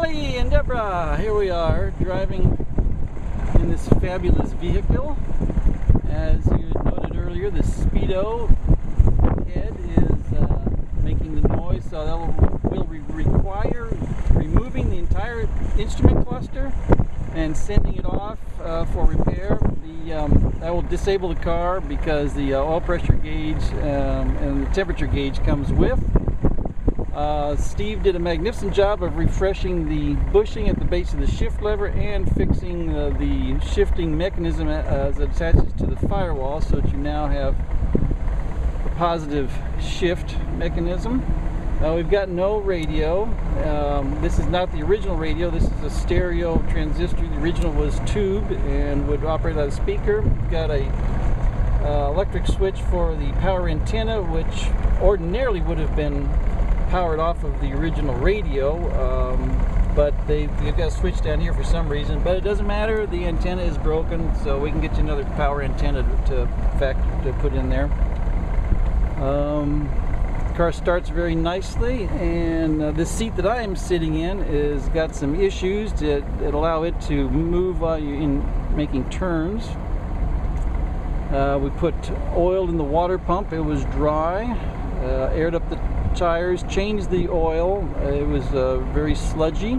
Molly and Deborah, here we are driving in this fabulous vehicle. As you noted earlier, the Speedo head is making the noise, so that will require removing the entire instrument cluster and sending it off for repair. That will disable the car because the oil pressure gauge and the temperature gauge comes with. Steve did a magnificent job of refreshing the bushing at the base of the shift lever and fixing the shifting mechanism as it attaches to the firewall, so that you now have a positive shift mechanism. We've got no radio. This is not the original radio. This is a stereo transistor. The original was tube and would operate on a speaker. We've got a electric switch for the power antenna, which ordinarily would have been powered off of the original radio, but they've got a switch down here for some reason. But it doesn't matter. The antenna is broken, so we can get you another power antenna to put in there. The car starts very nicely, and this seat that I am sitting in is got some issues that allow it to move while you're in making turns. We put oil in the water pump. It was dry. Aired up the tires, changed the oil. It was very sludgy.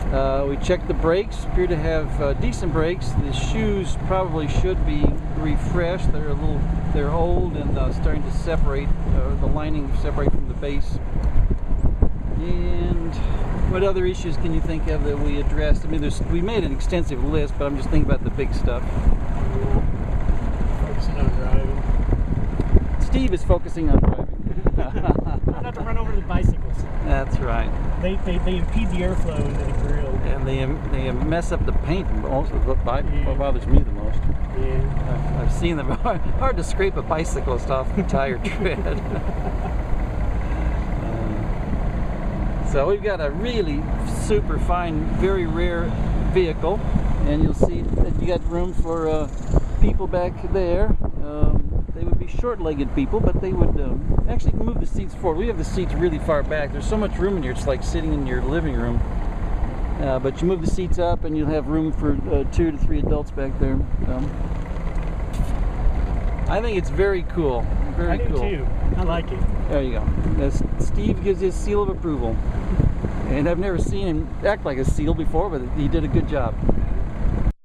We checked the brakes, appear to have decent brakes. The shoes probably should be refreshed. They're old and starting to separate. The lining separate from the base. And what other issues can you think of that we addressed? I mean, we made an extensive list, but I'm just thinking about the big stuff. Focusing on driving. Steve is focusing on driving. Not to run over the bicycles. That's right. They impede the airflow into the grill. And they mess up the paint. Also, what bothers me the most. Yeah. I've seen them. Hard to scrape a bicyclist off the tire tread. So we've got a really super fine, very rare vehicle, and you'll see that you got room for people back there. They would be short-legged people, but they would actually move the seats forward. We have the seats really far back. There's so much room in here, it's like sitting in your living room. But you move the seats up and you'll have room for 2 to 3 adults back there. I think it's very cool. Very cool. I do too. I like it. There you go. Steve gives his seal of approval. And I've never seen him act like a seal before, but he did a good job.